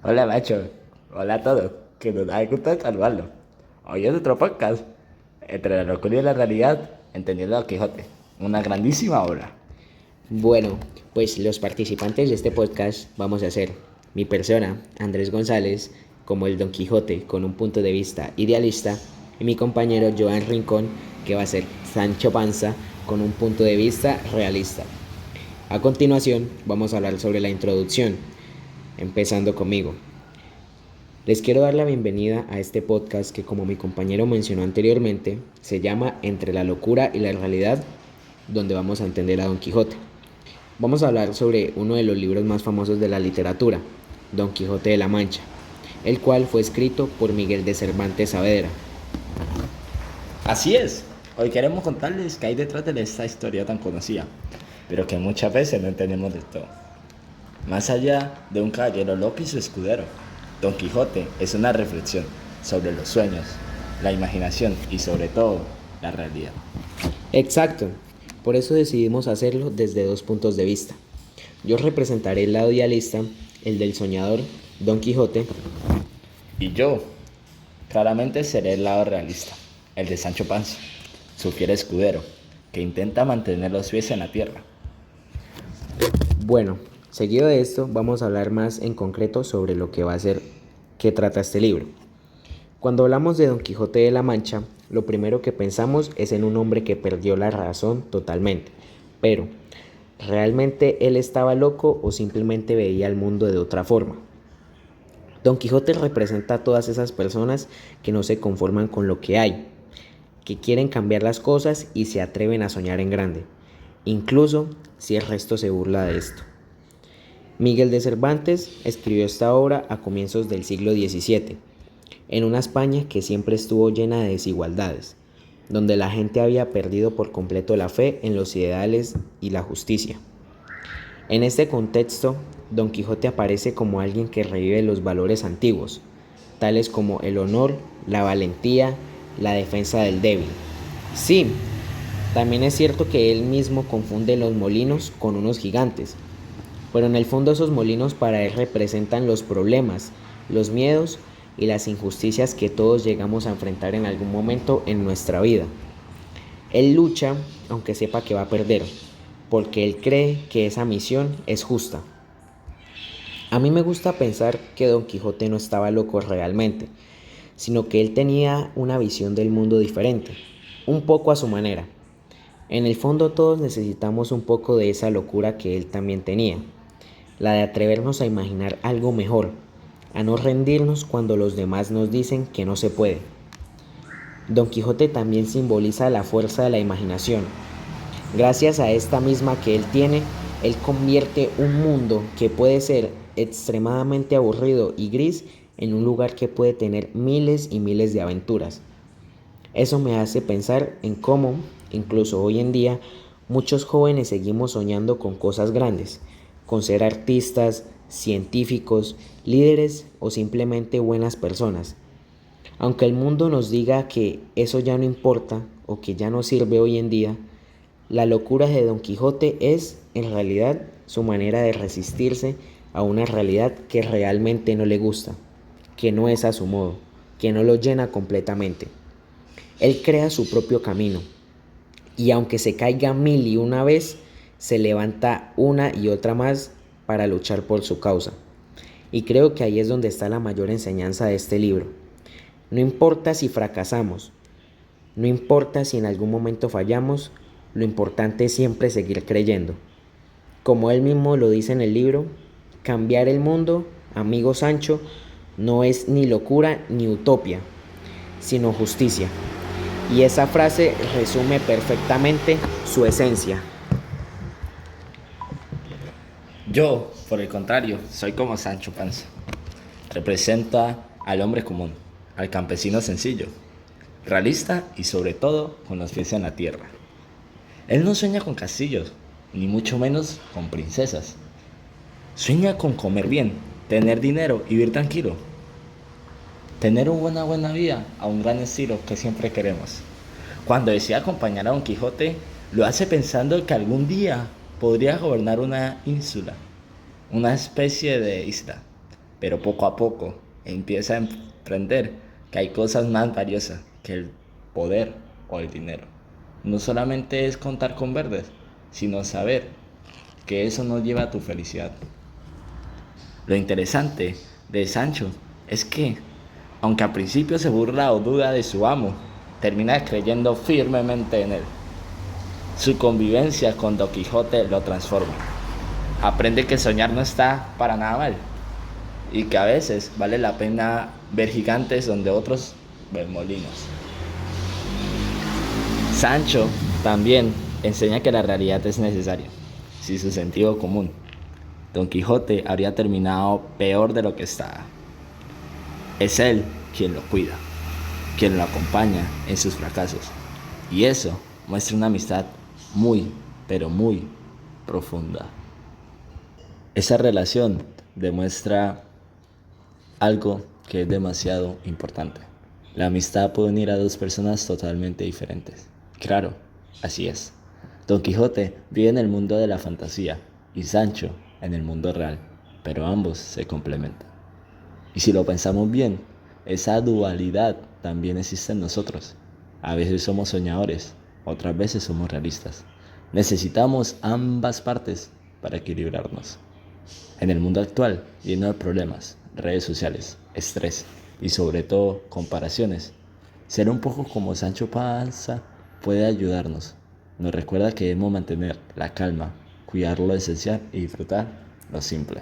Hola, macho. Hola a todos. Que nos da gusto saludarlo. Hoy es otro podcast. Entre la locura y la realidad, entendiendo a Don Quijote. Una grandísima obra. Bueno, pues los participantes de este podcast vamos a ser mi persona, Andrés González, como el Don Quijote con un punto de vista idealista, y mi compañero Joan Rincón, que va a ser Sancho Panza con un punto de vista realista. A continuación, vamos a hablar sobre la introducción, empezando conmigo. Les quiero dar la bienvenida a este podcast que, como mi compañero mencionó anteriormente, se llama Entre la locura y la realidad, donde vamos a entender a Don Quijote. Vamos a hablar sobre uno de los libros más famosos de la literatura, Don Quijote de la Mancha, el cual fue escrito por Miguel de Cervantes Saavedra. Así es. Hoy queremos contarles qué hay detrás de esta historia tan conocida, pero que muchas veces no entendemos del todo. Más allá de un caballero loco y su escudero, Don Quijote es una reflexión sobre los sueños, la imaginación y sobre todo la realidad. Exacto, por eso decidimos hacerlo desde dos puntos de vista. Yo representaré el lado idealista, el del soñador, Don Quijote, Y yo, claramente seré el lado realista, el de Sancho Panza, su fiel escudero, que intenta mantener los pies en la tierra. Bueno, seguido de esto vamos a hablar más en concreto sobre lo que va a ser, qué trata este libro. Cuando hablamos de Don Quijote de la Mancha, lo primero que pensamos es en un hombre que perdió la razón totalmente. Pero, ¿realmente él estaba loco o simplemente veía el mundo de otra forma? Don Quijote representa a todas esas personas que no se conforman con lo que hay, que quieren cambiar las cosas y se atreven a soñar en grande, incluso si el resto se burla de esto. Miguel de Cervantes escribió esta obra a comienzos del siglo XVII, en una España que siempre estuvo llena de desigualdades, donde la gente había perdido por completo la fe en los ideales y la justicia. En este contexto, Don Quijote aparece como alguien que revive los valores antiguos, tales como el honor, la valentía, la defensa del débil. Sí, también es cierto que él mismo confunde los molinos con unos gigantes, pero en el fondo esos molinos para él representan los problemas, los miedos y las injusticias que todos llegamos a enfrentar en algún momento en nuestra vida. Él lucha aunque sepa que va a perder, porque él cree que esa misión es justa. A mí me gusta pensar que Don Quijote no estaba loco realmente, sino que él tenía una visión del mundo diferente, un poco a su manera. En el fondo todos necesitamos un poco de esa locura que él también tenía, la de atrevernos a imaginar algo mejor, a no rendirnos cuando los demás nos dicen que no se puede. Don Quijote también simboliza la fuerza de la imaginación. Gracias a esta misma que él tiene, él convierte un mundo que puede ser extremadamente aburrido y gris en un lugar que puede tener miles y miles de aventuras. Eso me hace pensar en cómo, incluso hoy en día, muchos jóvenes seguimos soñando con cosas grandes, con ser artistas, científicos, líderes o simplemente buenas personas. Aunque el mundo nos diga que eso ya no importa o que ya no sirve hoy en día, la locura de Don Quijote es, en realidad, su manera de resistirse a una realidad que realmente no le gusta, que no es a su modo, que no lo llena completamente. Él crea su propio camino y aunque se caiga mil y una vez, se levanta una y otra más para luchar por su causa. Y creo que ahí es donde está la mayor enseñanza de este libro. No importa si fracasamos, no importa si en algún momento fallamos, lo importante es siempre seguir creyendo. Como él mismo lo dice en el libro, cambiar el mundo, amigo Sancho, no es ni locura ni utopia, sino justicia. Y esa frase resume perfectamente su esencia. Yo, por el contrario, soy como Sancho Panza. Representa al hombre común, al campesino sencillo, realista y sobre todo con los pies en la tierra. Él no sueña con castillos, ni mucho menos con princesas. Sueña con comer bien, tener dinero y vivir tranquilo. Tener una buena vida a un gran estilo que siempre queremos. Cuando decide acompañar a Don Quijote, lo hace pensando que algún día podría gobernar una ínsula, una especie de isla, pero poco a poco empieza a emprender que hay cosas más valiosas que el poder o el dinero. No solamente es contar con verdes, sino saber que eso no lleva a tu felicidad. Lo interesante de Sancho es que, aunque al principio se burla o duda de su amo, termina creyendo firmemente en él. Su convivencia con Don Quijote lo transforma. Aprende que soñar no está para nada mal y que a veces vale la pena ver gigantes donde otros ven molinos. Sancho también enseña que la realidad es necesaria, sin su sentido común. Don Quijote habría terminado peor de lo que estaba. Es él quien lo cuida, quien lo acompaña en sus fracasos. Y eso muestra una amistad muy, pero muy profunda. Esa relación demuestra algo que es demasiado importante. La amistad puede unir a dos personas totalmente diferentes. Claro, así es. Don Quijote vive en el mundo de la fantasía y Sancho en el mundo real, pero ambos se complementan. Y si lo pensamos bien, esa dualidad también existe en nosotros. A veces somos soñadores, otras veces somos realistas. Necesitamos ambas partes para equilibrarnos. En el mundo actual, lleno de problemas, redes sociales, estrés y sobre todo comparaciones, ser un poco como Sancho Panza puede ayudarnos. Nos recuerda que debemos mantener la calma, cuidar lo esencial y disfrutar lo simple.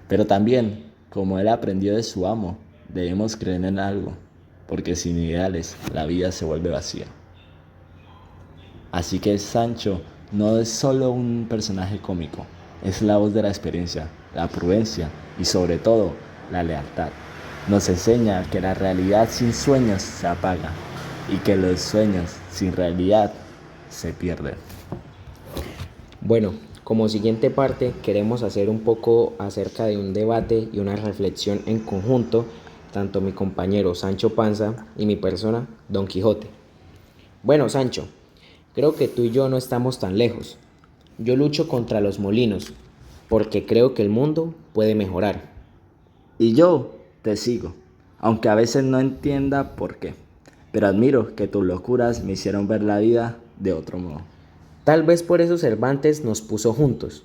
Pero también, como él aprendió de su amo, debemos creer en algo, porque sin ideales la vida se vuelve vacía. Así que Sancho no es solo un personaje cómico, es la voz de la experiencia, la prudencia y sobre todo la lealtad. Nos enseña que la realidad sin sueños se apaga y que los sueños sin realidad se pierden. Bueno, como siguiente parte queremos hacer un poco acerca de un debate y una reflexión en conjunto, tanto mi compañero Sancho Panza y mi persona, Don Quijote. Bueno, Sancho, creo que tú y yo no estamos tan lejos. Yo lucho contra los molinos, porque creo que el mundo puede mejorar. Y yo te sigo, aunque a veces no entienda por qué, pero admiro que tus locuras me hicieron ver la vida de otro modo. Tal vez por eso Cervantes nos puso juntos,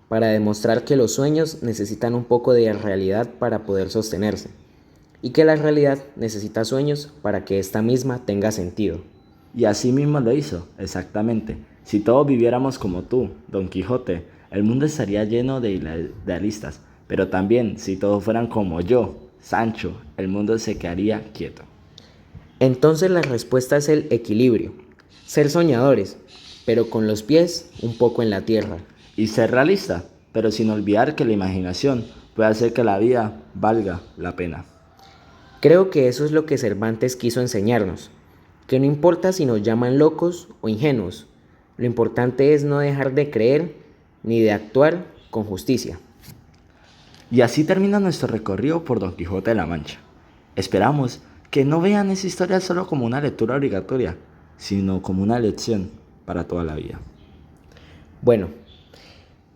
para demostrar que los sueños necesitan un poco de realidad para poder sostenerse, y que la realidad necesita sueños para que ésta misma tenga sentido. Y así mismo lo hizo, exactamente. Si todos viviéramos como tú, Don Quijote, el mundo estaría lleno de idealistas, pero también si todos fueran como yo, Sancho, el mundo se quedaría quieto. Entonces la respuesta es el equilibrio, ser soñadores, pero con los pies un poco en la tierra. Y ser realista, pero sin olvidar que la imaginación puede hacer que la vida valga la pena. Creo que eso es lo que Cervantes quiso enseñarnos, que no importa si nos llaman locos o ingenuos, lo importante es no dejar de creer ni de actuar con justicia. Y así termina nuestro recorrido por Don Quijote de la Mancha. Esperamos que no vean esa historia solo como una lectura obligatoria, sino como una lección para toda la vida. Bueno,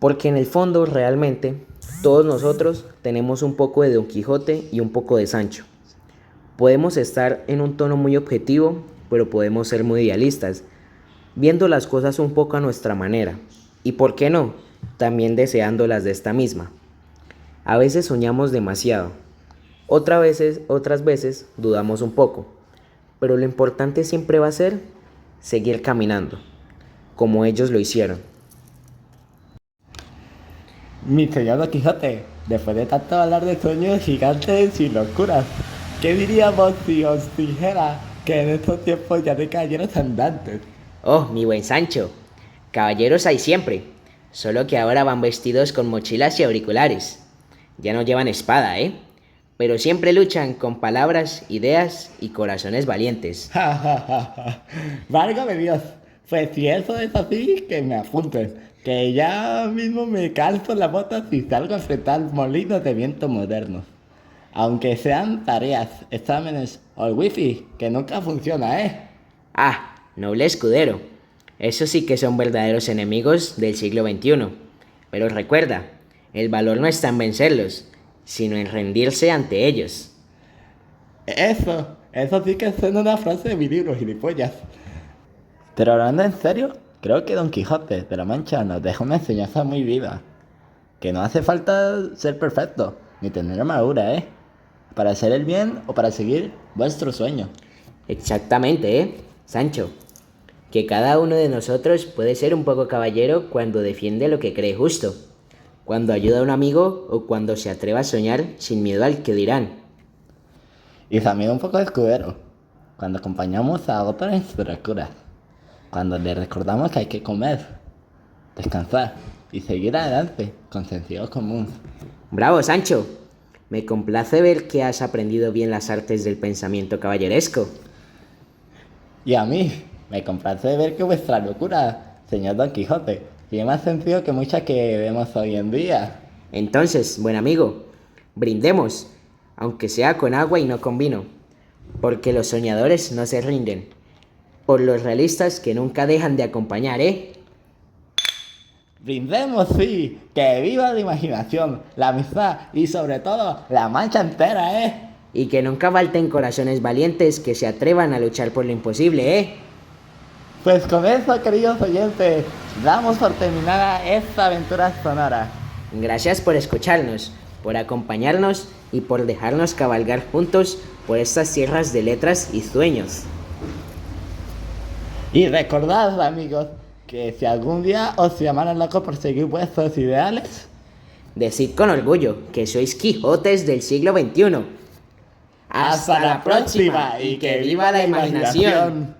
porque en el fondo realmente todos nosotros tenemos un poco de Don Quijote y un poco de Sancho. Podemos estar en un tono muy objetivo, pero podemos ser muy idealistas, viendo las cosas un poco a nuestra manera, y por qué no, también deseándolas de esta misma. A veces soñamos demasiado, otras veces dudamos un poco, pero lo importante siempre va a ser seguir caminando, como ellos lo hicieron. Mi señor Don Quijote, después de tanto hablar de sueños gigantes y locuras, ¿qué diríamos si os dijera que en estos tiempos ya de caballeros andantes? Oh, mi buen Sancho, caballeros hay siempre, solo que ahora van vestidos con mochilas y auriculares. Ya no llevan espada, ¿eh? Pero siempre luchan con palabras, ideas y corazones valientes. Ja, ja, ja, ja. Válgame Dios, pues si eso es así, que me apunten, que ya mismo me calzo las botas y salgo a enfrentar molinos de viento modernos. Aunque sean tareas, exámenes o el wifi, que nunca funciona, ¿eh? Ah, noble escudero, esos sí que son verdaderos enemigos del siglo XXI. Pero recuerda, el valor no está en vencerlos, sino en rendirse ante ellos. Eso sí que suena una frase de mi libro, gilipollas. Pero hablando en serio, creo que Don Quijote de la Mancha nos deja una enseñanza muy viva. Que no hace falta ser perfecto, ni tener armadura, para hacer el bien o para seguir vuestro sueño. Exactamente, Sancho. Que cada uno de nosotros puede ser un poco caballero cuando defiende lo que cree justo, cuando ayuda a un amigo o cuando se atreve a soñar sin miedo al que dirán. Y también un poco de escudero, cuando acompañamos a otros en sus locuras, cuando les recordamos que hay que comer, descansar y seguir adelante con sentido común. ¡Bravo, Sancho! Me complace ver que has aprendido bien las artes del pensamiento caballeresco. Y a mí, me complace ver que vuestra locura, señor Don Quijote, tiene más sentido que muchas que vemos hoy en día. Entonces, buen amigo, brindemos, aunque sea con agua y no con vino, porque los soñadores no se rinden, por los realistas que nunca dejan de acompañar, Brindemos, sí, que viva la imaginación, la amistad y sobre todo la Mancha entera, Y que nunca falten corazones valientes que se atrevan a luchar por lo imposible, Pues con eso, queridos oyentes, damos por terminada esta aventura sonora. Gracias por escucharnos, por acompañarnos y por dejarnos cabalgar juntos por estas tierras de letras y sueños. Y recordad, amigos, que si algún día os llamaran locos por seguir vuestros ideales, Decid con orgullo que sois Quijotes del siglo XXI. ¡hasta la próxima y que viva la imaginación!